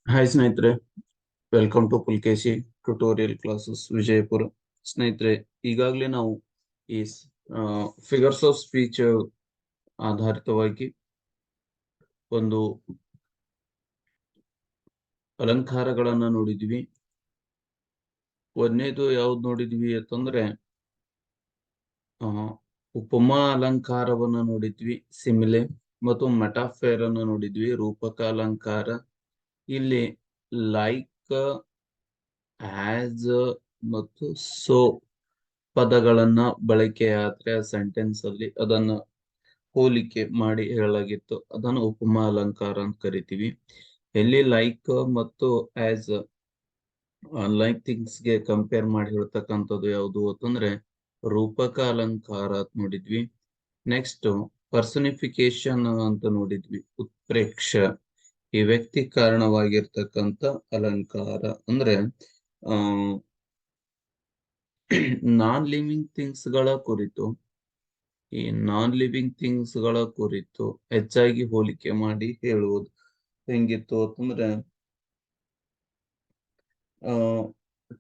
Hi ಸ್ನೇಹಿತರೆ, welcome to Pulakeshi tutorial classes Vijayapura. ಸ್ನೇಹಿತರೆ, ಈಗಾಗಲೇ ನಾವು ಈ ಫಿಗರ್ಸ್ ಆಫ್ ಸ್ಪೀಚ್ ಆಧಾರಿತವಾಗಿ ಒಂದು ಅಲಂಕಾರಗಳನ್ನ ನೋಡಿದ್ವಿ. ಒಂದನೇದು ಯಾವ್ದು ನೋಡಿದ್ವಿ ಅಂತಂದ್ರೆ ಉಪಮಾ ಅಲಂಕಾರವನ್ನ ನೋಡಿದ್ವಿ, ಸಿಮಿಲೆ, ಮತ್ತು ಮೆಟಾಫೇರ್ ಅನ್ನ ನೋಡಿದ್ವಿ, ರೂಪಕ ಅಲಂಕಾರ. ಇಲ್ಲಿ ಲೈಕ್, ಆಸ್ ಮತ್ತು ಸೋ ಪದಗಳನ್ನ ಬಳಕೆಯಾದ್ರೆ ಸೆಂಟೆನ್ಸ್ ಅಲ್ಲಿ ಅದನ್ನ ಹೋಲಿಕೆ ಮಾಡಿ ಹೇಳಲಾಗಿತ್ತು, ಅದನ್ನು ಉಪಮಾ ಅಲಂಕಾರ ಅಂತ ಕರಿತೀವಿ. ಎಲ್ಲಿ ಲೈಕ್ ಮತ್ತು ಆಸ್ ಲೈಕ್ ಥಿಂಗ್ಸ್ ಗೆ ಕಂಪೇರ್ ಮಾಡಿ ಹೇಳ್ತಕ್ಕಂಥದ್ದು ಯಾವುದು ಅಂತಂದ್ರೆ ರೂಪಕ ಅಲಂಕಾರ ಅಂತ ನೋಡಿದ್ವಿ. ನೆಕ್ಸ್ಟ್ ಪರ್ಸನಿಫಿಕೇಶನ್ ಅಂತ ನೋಡಿದ್ವಿ, ಉತ್ಪ್ರೇಕ್ಷ, ಈ ವ್ಯಕ್ತಿ ಕಾರಣವಾಗಿರ್ತಕ್ಕಂಥ ಅಲಂಕಾರ. ಅಂದ್ರೆ ಆ ನಾನ್ ಲಿವಿಂಗ್ ಥಿಂಗ್ಸ್ ಗಳ ಕುರಿತು ಈ ನಾನ್ ಲಿವಿಂಗ್ ಥಿಂಗ್ಸ್ ಗಳ ಕುರಿತು ಹೆಚ್ಚಾಗಿ ಹೋಲಿಕೆ ಮಾಡಿ ಹೇಳುವುದು ಹೆಂಗಿತ್ತು ಅಂತಂದ್ರೆ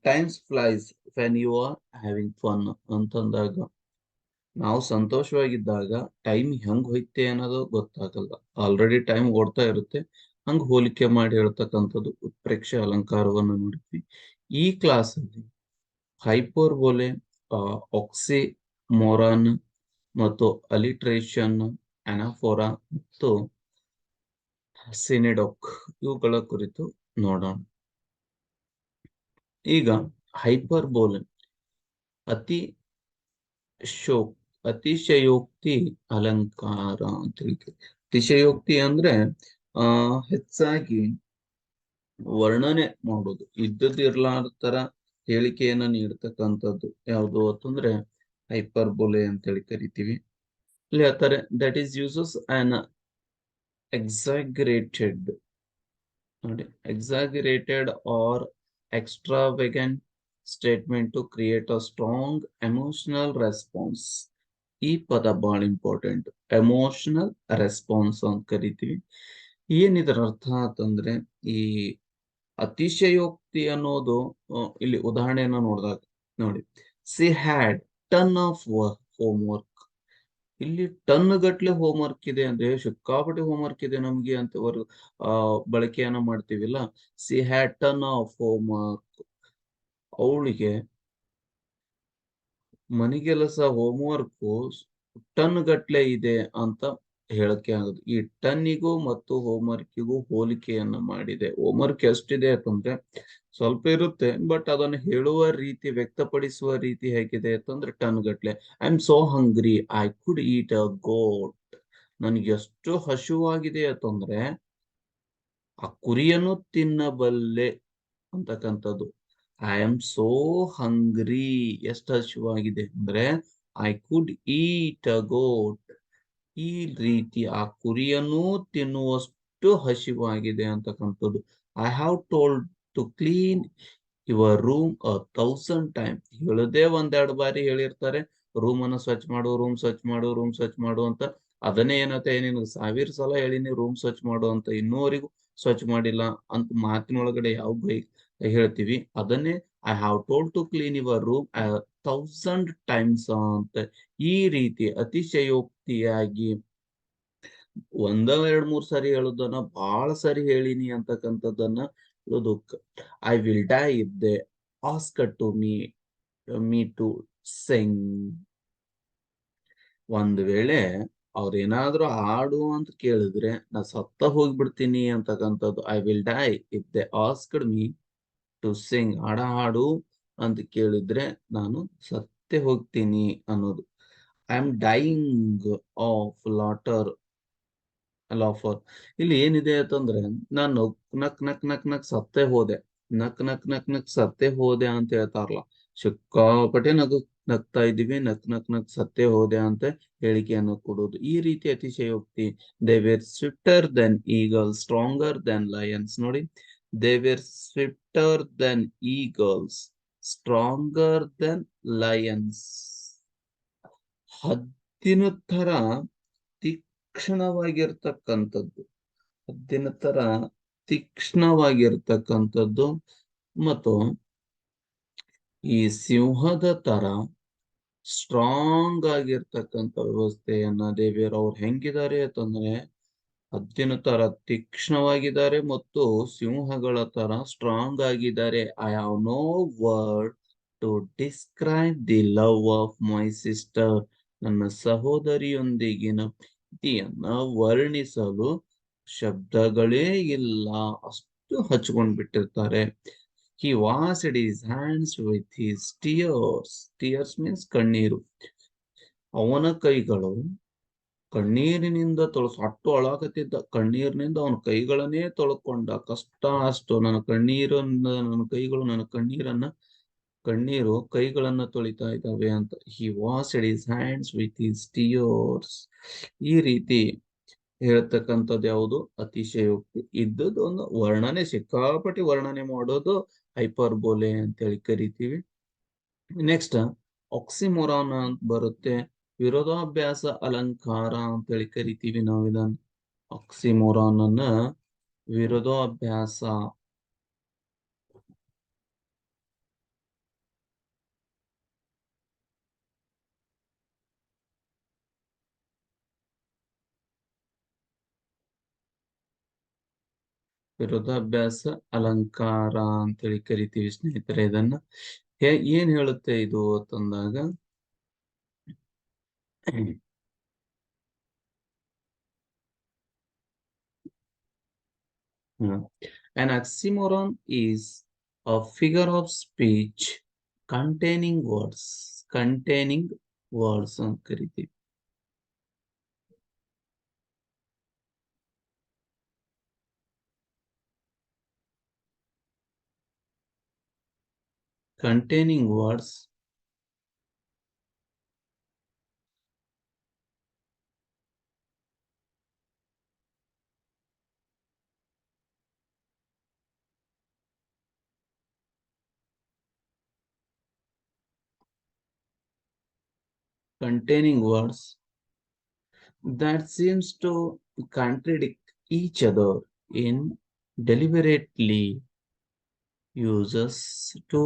times flies when you are having fun ಅಂತಂದಾಗ, ನಾವು ಸಂತೋಷವಾಗಿದ್ದಾಗ ಟೈಮ್ ಹೆಂಗ್ ಹೋಯ್ತೆ ಅನ್ನೋದು ಗೊತ್ತಾಗಲ್ಲ, ಆಲ್ರೆಡಿ ಟೈಮ್ ಓಡ್ತಾ ಇರುತ್ತೆ. ಹಂಗ್ ಹೋಲಿಕೆ ಮಾಡಿ ಹೇಳ್ತಕ್ಕಂಥದ್ದು ಉತ್ಪ್ರೇಕ್ಷೆ ಅಲಂಕಾರವನ್ನು ನೋಡಿದ್ವಿ. ಈ ಕ್ಲಾಸ್ ಅಲ್ಲಿ ಹೈಪರ್ಬೋಲೆ, ಆಕ್ಸಿಮೋರಾನ್ ಮತ್ತು ಅಲಿಟ್ರೇಷನ್, ಅನಾಫೋರಾ ಮತ್ತು ಸಿನೆಡೋಕ್ ಇವುಗಳ ಕುರಿತು ನೋಡೋಣ. ಈಗ ಹೈಪರ್ಬೋಲೆ ಅತಿ ಅತಿಶಯೋಕ್ತಿ ಅಲಂಕಾರ ಅಂತ ಹೇಳ್ತೀವಿ. ಅತಿಶಯೋಕ್ತಿ ಅಂದ್ರೆ ಹೆಚ್ಚಾಗಿ ವರ್ಣನೆ ಮಾಡೋದು, ಇದ್ದದಿರ್ಲಾರ್ದ ತರ ಹೇಳಿಕೆಯನ್ನ ನೀಡ್ತಕ್ಕಂಥದ್ದು ಯಾವುದು ಅಂತಂದ್ರೆ ಹೈಪರ್ಬೋಲೆ ಅಂತ ಹೇಳಿ ಕರಿತೀವಿ. ಇಲ್ಲಿ ಹೇಳ್ತಾರೆ ದಟ್ ಈಸ್ ಯೂಸಸ್ ಆನ್ ಎಕ್ಸಾಗ್ರೇಟೆಡ್, ನೋಡಿ, ಎಕ್ಸಾಗ್ರೇಟೆಡ್ R extravagant statement to create a strong emotional response. ಈ ಪದ ಬಹಳ ಇಂಪಾರ್ಟೆಂಟ್, ಎಮೋಷನಲ್ ರೆಸ್ಪಾನ್ಸ್ ಅಂತ ಕರಿತೀವಿ. ಏನಿದ್ರ ಅರ್ಥ ಅಂತಂದ್ರೆ ಈ ಅತಿಶಯೋಕ್ತಿ ಅನ್ನೋದು ಇಲ್ಲಿ ಉದಾಹರಣೆಯನ್ನ ನೋಡಿದಾಗ ನೋಡಿ, she had ton of homework. ಇಲ್ಲಿ ಟನ್ ಗಟ್ಲೆ ಹೋಮ್ವರ್ಕ್ ಇದೆ ಅಂದ್ರೆ ಸಿಕ್ಕಾಪಟ್ಟೆ ಹೋಮ್ವರ್ಕ್ ಇದೆ ನಮ್ಗೆ ಅಂತ ಬಳಕೆಯನ್ನ ಮಾಡ್ತೀವಿಲ್ಲ. She had ton of homework, ಅವಳಿಗೆ ಮನೆಗೆಲಸ ಹೋಮ್ವರ್ಕ್ ಟನ್ ಗಟ್ಲೆ ಇದೆ ಅಂತ ಹೇಳಕ್ಕೆ ಆಗುದು. ಈ ಟನ್ನಿಗೂ ಮತ್ತು ಹೋಮ್ವರ್ಕಿಗೂ ಹೋಲಿಕೆಯನ್ನ ಮಾಡಿದೆ. ಹೋಮ್ವರ್ಕ್ ಎಷ್ಟಿದೆ ಅಂತಂದ್ರೆ ಸ್ವಲ್ಪ ಇರುತ್ತೆ, ಬಟ್ ಅದನ್ನು ಹೇಳುವ ರೀತಿ, ವ್ಯಕ್ತಪಡಿಸುವ ರೀತಿ ಹೇಗಿದೆ ಅಂತಂದ್ರೆ ಟನ್ ಗಟ್ಲೆ. I am so hungry, I could eat a goat. ನನಗೆ ಎಷ್ಟು ಹಸಿವಾಗಿದೆ ಅಂತಂದ್ರೆ ಆ ಕುರಿಯನ್ನು ತಿನ್ನಬಲ್ಲೆ ಅಂತಕ್ಕಂಥದ್ದು. ಐ ಆಮ್ ಸೋ ಹಂಗ್ರಿ, ಎಷ್ಟು ಹಸಿವಾಗಿದೆ ಅಂದ್ರೆ ಐ ಕುಡ್ ಈಟ್ ಅ ಗೋಟ್. ಈ ರೀತಿ ಆ ಕುರಿಯನ್ನು ತಿನ್ನುವಷ್ಟು ಹಸಿವಾಗಿದೆ ಅಂತಕ್ಕಂಥದ್ದು. I have told to clean your room 1000 time. ಹೇಳದೆ ಒಂದೆರಡು ಬಾರಿ ಹೇಳಿರ್ತಾರೆ, ರೂಮ್ ಅನ್ನು ಸ್ವಚ್ಛ ಮಾಡು, ರೂಮ್ ಸ್ವಚ್ಛ ಮಾಡು, ರೂಮ್ ಸ್ವಚ್ಛ ಮಾಡು ಅಂತ. ಅದನ್ನೇ ಏನತ್ತೆ, ನಿನಗೆ 1000 ಸಲ ಹೇಳಿನಿ ರೂಮ್ ಸ್ವಚ್ಛ ಮಾಡು ಅಂತ, ಇನ್ನೂವರೆಗೂ ಸ್ವಚ್ಛ ಮಾಡಿಲ್ಲ ಅಂತ ಮಾತಿನೊಳಗಡೆ ಯಾವ ಹೇಳ್ತೀವಿ, ಅದನ್ನೇ I have told to clean your room 1000 times ಅಂತ. ಈ ರೀತಿ ಅತಿಶಯೋಕ್ತಿಯಾಗಿ ಒಂದ ಎರಡ್ ಮೂರ್ ಸಾರಿ ಹೇಳೋದನ್ನ ಬಹಳ ಸಾರಿ ಹೇಳಿನಿ ಅಂತಕ್ಕಂಥದ್ದನ್ನ ಹೇಳೋದಕ್ಕೆ. I will die if they ask to me to sing. ಒಂದ್ ವೇಳೆ ಅವ್ರೇನಾದ್ರೂ ಹಾಡು ಅಂತ ಕೇಳಿದ್ರೆ ನಾ ಸತ್ತ ಹೋಗ್ಬಿಡ್ತೀನಿ ಅಂತಕ್ಕಂಥದ್ದು. I will die if they asked me to sing, ಹಾಡು ಅಂತ ಕೇಳಿದ್ರೆ ನಾನು ಸತ್ತೇ ಹೋಗ್ತೀನಿ ಅನ್ನೋದು. I am dying of laughter. ಇಲ್ಲಿ ಏನಿದೆ ಅಂತಂದ್ರೆ ನಾನು ನಕ್ ನಕ್ ನಕ್ ನಕ್ ಸತ್ತೇ ಹೋದೆ, ನಕ್ ನಕ್ ನಕ್ ನಕ್ ಸತ್ತೇ ಹೋದೆ ಅಂತ ಹೇಳ್ತಾರಲ್ಲ, ಸಿಕ್ಕಾಪಟ್ಟೆ ನಗ್ತಾ ಇದ್ದೀವಿ, ನಕ್ ನಕ್ ನಕ್ ಸತ್ತೇ ಹೋದೆ ಅಂತ ಹೇಳಿಕೆಯನ್ನು ಕೊಡೋದು. ಈ ರೀತಿ ಅತಿಶಯೋಕ್ತಿ. They were swifter than eagles, stronger than lions. ನೋಡಿ, they were swifter than eagles, stronger than lions. ಹದ್ದಿನ ತರ ತೀಕ್ಷ್ಣವಾಗಿರ್ತಕ್ಕಂಥದ್ದು, ಹದ್ದಿನ ತರ ತೀಕ್ಷ್ಣವಾಗಿರ್ತಕ್ಕಂಥದ್ದು ಮತ್ತು ಈ ಸಿಂಹದ ತರ ಸ್ಟ್ರಾಂಗ್ ಆಗಿರ್ತಕ್ಕಂಥ ವ್ಯವಸ್ಥೆಯನ್ನ ದೇವಿಯರ್ ಅವ್ರು ಹೆಂಗಿದ್ದಾರೆ ಅಂತಂದ್ರೆ ಹದ್ದಿನ ತರ ತೀಕ್ಷ್ಣವಾಗಿದ್ದಾರೆ ಮತ್ತು ಸಿಂಹಗಳ ತರ ಸ್ಟ್ರಾಂಗ್ ಆಗಿದ್ದಾರೆ. I have no word to describe the love of my sister. ನನ್ನ ಸಹೋದರಿಯೊಂದಿಗಿನ ಪ್ರೀತಿಯನ್ನ ವರ್ಣಿಸಲು ಶಬ್ದಗಳೇ ಇಲ್ಲ, ಅಷ್ಟು ಹಚ್ಕೊಂಡ್ ಬಿಟ್ಟಿರ್ತಾರೆ. He washed his hands with his tears. Tears means ಕಣ್ಣೀರು. ಅವನ ಕೈಗಳು ಕಣ್ಣೀರಿನಿಂದ ಅಟ್ಟು ಅಳಾಕತ್ತಿದ್ದ ಕಣ್ಣೀರಿನಿಂದ ಅವನ ಕೈಗಳನ್ನೇ ತೊಳ್ಕೊಂಡ. ಕಷ್ಟ ಅಷ್ಟು, ನನ್ನ ಕಣ್ಣೀರು ಕೈಗಳನ್ನ ತೊಳಿತಾ ಇದ್ದಾವೆ ಅಂತ. He washed his hands with his tears. ಈ ರೀತಿ ಹೇಳ್ತಕ್ಕಂಥದ್ದು ಯಾವುದು? ಅತಿಶಯೋಕ್ತಿ. ಇದ್ದದ್ದು ಒಂದು ವರ್ಣನೆ, ಸಿಕ್ಕಾಪಟ್ಟಿ ವರ್ಣನೆ ಮಾಡೋದು ಹೈಪರ್ಬೋಲೆ ಅಂತೇಳಿ ಕರಿತೀವಿ. ನೆಕ್ಸ್ಟ್ ಆಕ್ಸಿಮೊರಾನ್ ಅಂತ ಬರುತ್ತೆ. ವಿರೋಧಾಭ್ಯಾಸ ಅಲಂಕಾರ ಅಂತೇಳಿ ಕರಿತೀವಿ ನಾವು ಇದನ್ನ. ಆಕ್ಸಿಮೊರಾನ್ ಅನ್ನ ವಿರೋಧಾಭ್ಯಾಸ ಅಲಂಕಾರ ಅಂತೇಳಿ ಕರಿತೀವಿ ಸ್ನೇಹಿತರೆ ಇದನ್ನ. ಏನ್ ಹೇಳುತ್ತೆ ಇದು ಅಂತಂದಾಗ an oxymoron is a figure of speech containing words ಅಂತ ಕರಿತೀವಿ. containing words that seems to contradict each other in deliberately uses to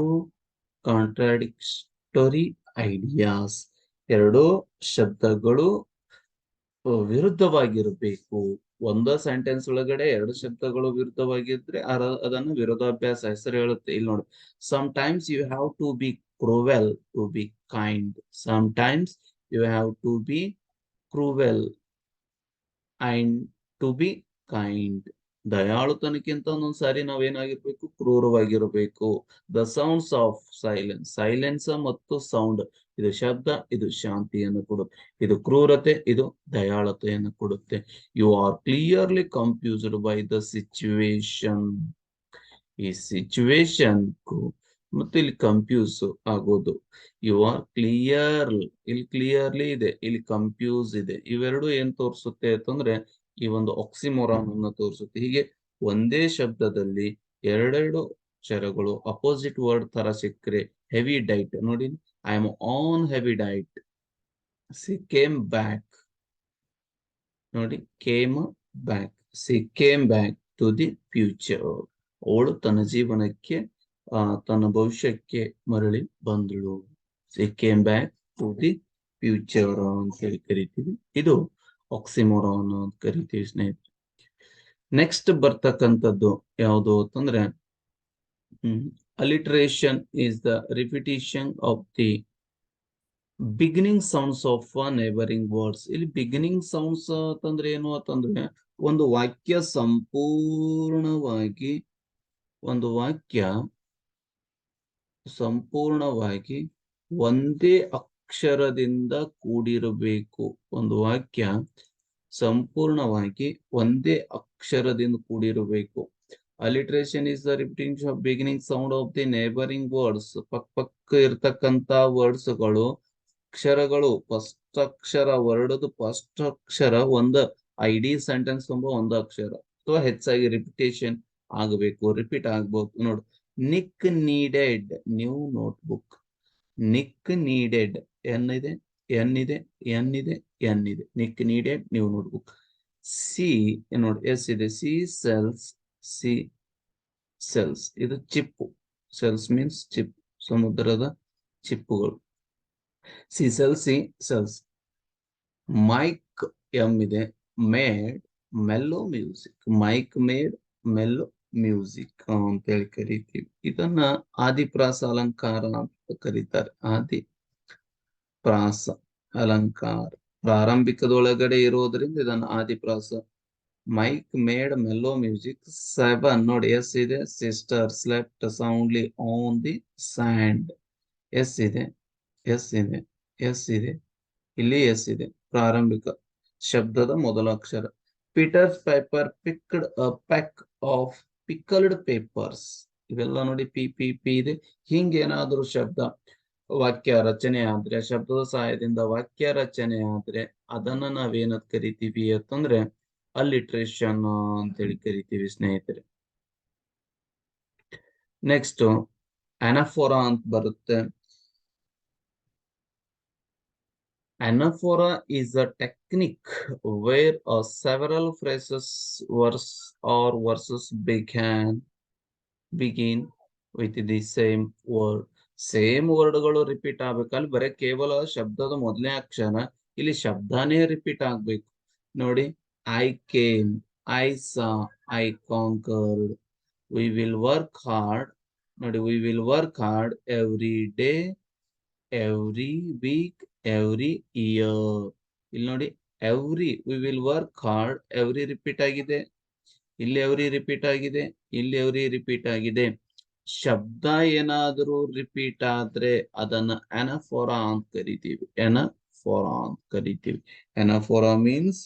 contradictory ideas. ಎರಡು ಶಬ್ದಗಳು ವಿರುದ್ಧವಾಗಿರಬೇಕು. ಒಂದ ಸೆಂಟೆನ್ಸ್ ಒಳಗಡೆ ಎರಡು ಶಬ್ದಗಳು ವಿರುದ್ಧವಾಗಿದ್ರೆ ಅದನ್ನು ವಿರೋಧಾಭ್ಯಾಸ ಹೆಸರು ಹೇಳುತ್ತೆ. ಇಲ್ಲಿ ನೋಡಿ, sometimes you have to be cruel to be kind. Sometimes you have to be cruel and to be kind. ದಯಾಳುತನಕ್ಕಿಂತ ಒಂದೊಂದ್ಸಾರಿ ನಾವೇನಾಗಿರ್ಬೇಕು? ಕ್ರೂರವಾಗಿರಬೇಕು. ದ ಸೌಂಡ್ಸ್ ಆಫ್ ಸೈಲೆನ್ಸ್ ಮತ್ತು ಸೌಂಡ್, ಇದು ಶಬ್ದ, ಇದು ಶಾಂತಿಯನ್ನು ಕೊಡುತ್ತೆ. ಇದು ಕ್ರೂರತೆ, ಇದು ದಯಾಳತೆಯನ್ನು ಕೊಡುತ್ತೆ. You are clearly confused by the situation. ಈ ಸಿಚುವೇಶನ್ ಮತ್ತೆ ಇಲ್ಲಿ ಕನ್ಫ್ಯೂಸ್ ಆಗೋದು. ಯು ಆರ್ ಇಲ್ಲಿ ಕ್ಲಿಯರ್ಲಿ ಇದೆ, ಇಲ್ಲಿ ಕನ್ಫ್ಯೂಸ್ ಇದೆ. ಇವೆರಡು ಏನ್ ತೋರಿಸುತ್ತೆ ಅಂತಂದ್ರೆ ಈ ಒಂದು ಆಕ್ಸಿಮೊರಾನ್ ಅನ್ನು ತೋರಿಸುತ್ತೆ. ಹೀಗೆ ಒಂದೇ ಶಬ್ದದಲ್ಲಿ ಎರಡೆರಡು ಅಕ್ಷರಗಳು ಅಪೋಸಿಟ್ ವರ್ಡ್ ತರ ಸಿಕ್ಕರೆ, ಹೆವಿ ಡೈಟ್ ನೋಡಿ, I am on heavy diet. She came back, ನೋಡಿ, came back. She came back to the future. ಅವಳು ತನ್ನ ಜೀವನಕ್ಕೆ ತನ್ನ ಭವಿಷ್ಯಕ್ಕೆ ಮರಳಿ ಬಂದಳು. She came back to the future ಅಂತ ಹೇಳಿ ಕರಿತೀವಿ. ಇದು ಆಕ್ಸಿಮೊರಾನ್ ಅಂತ ಕರಿತೀವಿ ಸ್ನೇಹಿತರೆ. ನೆಕ್ಸ್ಟ್ ಬರ್ತಕ್ಕಂಥದ್ದು ಯಾವುದು ಅಂತಂದ್ರೆ alliteration is the repetition of the beginning sounds of neighboring words. ಇಲ್ಲಿ ಬಿಗಿನಿಂಗ್ ಸೌಂಡ್ಸ್ ಅಂತಂದ್ರೆ ಏನು ಅಂತಂದ್ರೆ ಒಂದು ವಾಕ್ಯ ಸಂಪೂರ್ಣವಾಗಿ ಒಂದೇ ಅಕ್ಷರದಿಂದ ಕೂಡಿರಬೇಕು. ಒಂದು ವಾಕ್ಯ ಸಂಪೂರ್ಣವಾಗಿ ಒಂದೇ ಅಕ್ಷರದಿಂದ ಕೂಡಿರಬೇಕು. alliteration is the repetition of beginning sound of the neighboring words. ಪಕ್ಕ ಇರ್ತಕ್ಕಂತ ವರ್ಡ್ಸ್ ಗಳು, ಅಕ್ಷರಗಳು, ಫಸ್ಟ್ ಅಕ್ಷರ ವರ್ಡದು ಫಸ್ಟ್ ಅಕ್ಷರ ಒಂದು ಐಡಿ ಸೆಂಟೆನ್ಸ್ ತುಂಬ ಒಂದು ಅಕ್ಷರ ಅಥವಾ ಹೆಚ್ಚಾಗಿ ರಿಪಿಟೇಷನ್ ಆಗಬೇಕು, ರಿಪೀಟ್ ಆಗ್ಬೇಕು. ನೋಡು, Nick needed new notebook. Nick needed, N ಇದೆ, Nick needed new notebook. Sea ನೋಡಿ, ಎಸ್ ಇದೆ, ಸಿ ಸೆಲ್ಸ್ ಸಿ ಸೆಲ್ಸ್, ಇದು ಚಿಪ್ಪು. ಸೆಲ್ಸ್ ಮೀನ್ಸ್ ಚಿಪ್, ಸಮುದ್ರದ ಚಿಪ್ಪುಗಳು. Sea shells, sea shells. Mike M ಇದೆ, made mellow music. Mike made mellow music ಅಂತೇಳಿ ಕರಿತೀವಿ. ಇದನ್ನ ಆದಿಪ್ರಾಸ ಅಲಂಕಾರ ಅಂತ ಕರೀತಾರೆ. ಆದಿಪ್ರಾಸ ಅಲಂಕಾರ ಪ್ರಾರಂಭಿಕದೊಳಗಡೆ ಇರೋದ್ರಿಂದ ಇದನ್ನ ಆದಿಪ್ರಾಸ. Mike made mellow music. 7 ನೋಡಿ, ಎಸ್ ಇದೆ. Sister slept soundly on the sand. S ಇದೆ, ಎಸ್ ಇದೆ, ಎಸ್ ಇದೆ, ಇಲ್ಲಿ ಎಸ್ ಇದೆ. ಪ್ರಾರಂಭಿಕ ಶಬ್ದದ ಮೊದಲ ಅಕ್ಷರ. Peter's paper picked a pack of pickled papers. ಇವೆಲ್ಲ ನೋಡಿ ಪಿ ಪಿ ಪಿ ಇದೆ. ಹಿಂಗೇನಾದ್ರೂ ಶಬ್ದ ವಾಕ್ಯ ರಚನೆ ಆದ್ರೆ, ಶಬ್ದದ ಸಹಾಯದಿಂದ ವಾಕ್ಯ ರಚನೆ ಆದ್ರೆ ಅದನ್ನ ನಾವೇನಂತ ಕರಿತೀವಿ ಅಂತಂದ್ರೆ ಅಲ್ಲಿಟ್ರೇಷನ್ ಅಂತೇಳಿ ಕರಿತೀವಿ ಸ್ನೇಹಿತರೆ. ನೆಕ್ಸ್ಟ್ ಅನಾಫೋರಾ ಅಂತ ಬರುತ್ತೆ. Anaphora is a technique where several phrases, verse or verses begin with the same word. Same ವರ್ಡ್ಗಳು ರಿಪೀಟ್ ಆಗ್ಬೇಕಲ್ಲಿ. ಬರೀ ಕೇವಲ ಶಬ್ದದ ಮೊದಲನೇ ಅಕ್ಷರ, ಇಲ್ಲಿ ಶಬ್ದನೇ ರಿಪೀಟ್ ಆಗ್ಬೇಕು. ನೋಡಿ, I came, I saw, I conquered. We will work hard. ನೋಡಿ, we will work hard every day, every week, every year. ಇಲ್ಲಿ ನೋಡಿ, every, we will work hard. Every repeat ಆಗಿದೆ, ಇಲ್ಲಿ ಎವ್ರಿ ರಿಪೀಟ್ ಆಗಿದೆ, ಇಲ್ಲಿ ಎವ್ರಿ ರಿಪೀಟ್ ಆಗಿದೆ. ಶಬ್ದ ಏನಾದರೂ ರಿಪೀಟ್ ಆದ್ರೆ ಅದನ್ನ ಅನಾಫೋರಾ ಅಂತ ಕರಿತೀವಿ. ಅನಾಫೋರಾ ಅಂತ ಕರಿತೀವಿ. ಅನಾಫೋರಾ ಮೀನ್ಸ್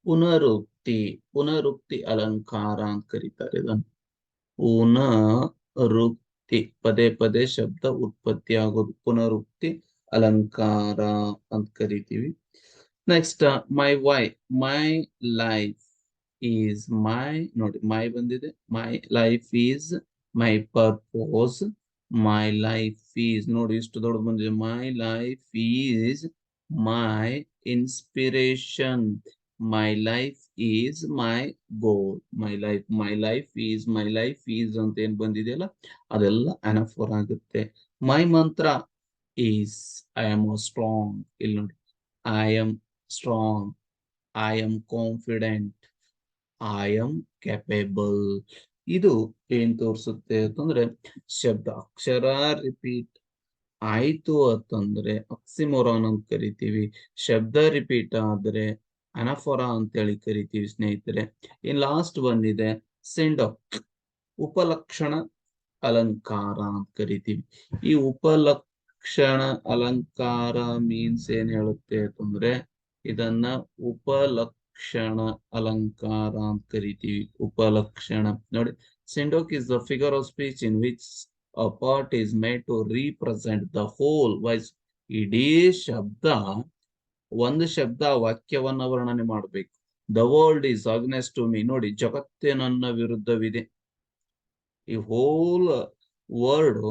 ಪುನರುಕ್ತಿ. ಪುನರುಕ್ತಿ ಅಲಂಕಾರ ಅಂತ ಕರೀತಾರೆ ಇದನ್ನು. ಪುನರುಕ್ತಿ, ಪದೇ ಪದೇ ಶಬ್ದ ಉತ್ಪತ್ತಿ ಆಗೋದು ಪುನರುಕ್ತಿ ಅಲಂಕಾರ ಅಂತ ಕರಿತೀವಿ. Next my why, my life is my. ನೋಡಿ, ಮೈ ಬಂದಿದೆ. My life is my purpose. My life is, ನೋಡಿ ಇಷ್ಟು ದೊಡ್ಡ ಬಂದಿದೆ. My life is my inspiration. My life is my goal. My life is, my life is ಅಂತ ಏನ್ ಬಂದಿದೆಯಲ್ಲ ಅದೆಲ್ಲ ಅನಾಫೋರ್ ಆಗುತ್ತೆ. ಮೈ ಮಂತ್ರ ಈಸ್ ಐ ಆಮ್ ಸ್ಟ್ರಾಂಗ್. ಇಲ್ಲಿ ನೋಡಿ, I am strong, I am confident, I am capable. ಇದು ಏನ್ ತೋರಿಸುತ್ತೆ ಅಂತಂದ್ರೆ ಶಬ್ದ ಅಕ್ಷರ ರಿಪೀಟ್ ಆಯ್ತು ಅಂತಂದ್ರೆ ಆಕ್ಸಿಮೋರಾನ್ ಅಂತ ಕರಿತೀವಿ. ಶಬ್ದ ರಿಪೀಟ್ ಆದ್ರೆ ಅನಾಫೋರಾ ಅಂತೇಳಿ ಕರಿತೀವಿ ಸ್ನೇಹಿತರೆ. ಇನ್ ಲಾಸ್ಟ್ ಬಂದಿದೆ ಸಿಂಡಾಕ್, ಉಪಲಕ್ಷಣ ಅಲಂಕಾರ ಅಂತ ಕರಿತೀವಿ. ಈ ಉಪಲಕ್ಷಣ ಅಲಂಕಾರ ಮೀನ್ಸ್ ಏನ್ ಹೇಳುತ್ತೆ ಅಂತಂದ್ರೆ ಇದನ್ನ ಉಪಲಕ್ಷಣ ಅಲಂಕಾರ ಅಂತ ಕರಿತೀವಿ. ಉಪಲಕ್ಷಣ ನೋಡಿ, synecdoche is the figure of speech in which a part is made to represent the whole voice. ಇಡೀ ಶಬ್ದ, ಒಂದು ಶಬ್ದ ವಾಕ್ಯವನ್ನ ವರ್ಣನೆ ಮಾಡಬೇಕು. The world is against to me. ನೋಡಿ, ಜಗತ್ತೇ ನನ್ನ ವಿರುದ್ಧವಿದೆ. ಈ ಹೋಲ್ ವರ್ಡ್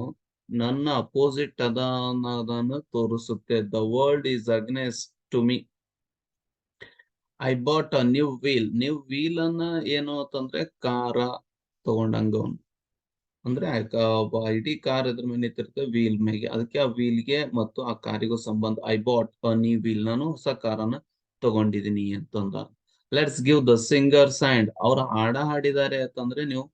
ನನ್ನ ಅಪೋಸಿಟ್ ಅದ ಅನ್ನೋದನ್ನು ತೋರಿಸುತ್ತೆ. The world is against to me. I bought a new wheel. New wheel ಅನ್ನ ಏನು ಅಂತಂದ್ರೆ ಕಾರ ತಗೊಂಡಂಗ, ಅಂದ್ರೆ ಇಡೀ ಕಾರ್ ಅದ್ರ ಮೇಲೆ ನಿಂತಿರುತ್ತೆ ವೀಲ್ ಮೇಲೆ. ಅದಕ್ಕೆ ಆ ವೀಲ್ಗೆ ಮತ್ತು ಆ ಕಾರಿಗೂ ಸಂಬಂಧ. I bought a new wheel, ನಾನು ಹೊಸ ಕಾರನ್ನ ತಗೊಂಡಿದೀನಿ ಅಂತಂದ. Let's give the singers hand. ಅವ್ರ ಹಾಡ ಹಾಡಿದ್ದಾರೆ ಅಂತಂದ್ರೆ ನೀವು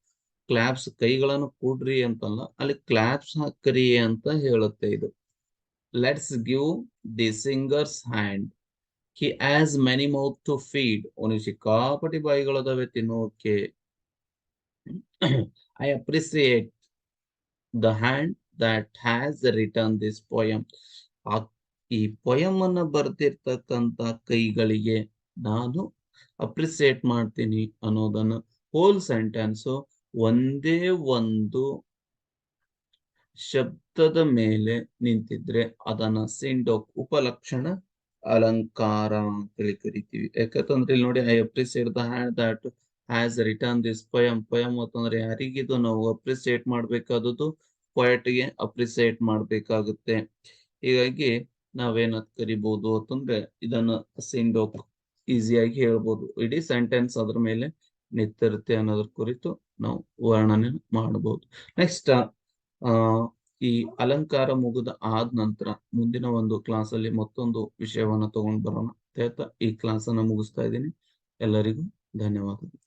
ಕ್ಲಾಪ್ಸ್, ಕೈಗಳನ್ನು ಕೂಡ್ರಿ ಅಂತಲ್ಲ, ಅಲ್ಲಿ ಕ್ಲಾಪ್ಸ್ ಹಾಕ್ರಿ ಅಂತ ಹೇಳುತ್ತೆ ಇದು. Let's give the singers hand. He has many mouth to feed. ಅವನಿಗೆ ಸಿಕ್ಕಾಪಟ್ಟಿ ಬಾಯಿಗಳದಾವೆ ತಿನ್ನೋಕೆ. I appreciate the hand that has written this poem. ಈ ಪೊಯಮ್ ಅನ್ನ ಬರ್ತಿರ್ತಕ್ಕಂತ ಕೈಗಳಿಗೆ ನಾನು ಅಪ್ರಿಸಿಯೇಟ್ ಮಾಡ್ತೀನಿ ಅನ್ನೋದನ್ನ. ಹೋಲ್ ಸೆಂಟೆನ್ಸ್ ಒಂದೇ ಒಂದು ಶಬ್ದದ ಮೇಲೆ ನಿಂತಿದ್ರೆ ಅದನ್ನ ಸಿಂಡಾಕ್, ಉಪಲಕ್ಷಣ ಅಲಂಕಾರ ಅಂತೇಳಿ ಕರಿತೀವಿ. ಯಾಕಂತಂದ್ರೆ ಇಲ್ಲಿ ನೋಡಿ, I appreciate the hand that has return this poem. Poem ಅಂತಂದ್ರೆ ಯಾರಿಗಿದು ನಾವು ಅಪ್ರಿಸಿಯೇಟ್ ಮಾಡ್ಬೇಕಾದದ್ದು ಪೊಯಟ್ಗೆ ಅಪ್ರಿಸಿಯೇಟ್ ಮಾಡ್ಬೇಕಾಗುತ್ತೆ. ಹೀಗಾಗಿ ನಾವೇನಂತ ಕರಿಬಹುದು ಅಂತಂದ್ರೆ ಇದನ್ನ ಸಿಂಡಾಕ್ ಈಸಿಯಾಗಿ ಹೇಳ್ಬೋದು. ಇಡೀ ಸೆಂಟೆನ್ಸ್ ಅದ್ರ ಮೇಲೆ ನಿಂತಿರುತ್ತೆ ಅನ್ನೋದ್ರ ಕುರಿತು ನಾವು ವರ್ಣನೆ ಮಾಡಬಹುದು. ನೆಕ್ಸ್ಟ್ ಈ ಅಲಂಕಾರ ಮುಗಿದ ಆದ ನಂತರ ಮುಂದಿನ ಒಂದು ಕ್ಲಾಸ್ ಅಲ್ಲಿ ಮತ್ತೊಂದು ವಿಷಯವನ್ನ ತಗೊಂಡು ಬರೋಣ. ಹೇಳ್ತಾ ಈ ಕ್ಲಾಸ್ ಅನ್ನ ಮುಗಿಸ್ತಾ ಇದ್ದೀನಿ. ಎಲ್ಲರಿಗೂ ಧನ್ಯವಾದಗಳು.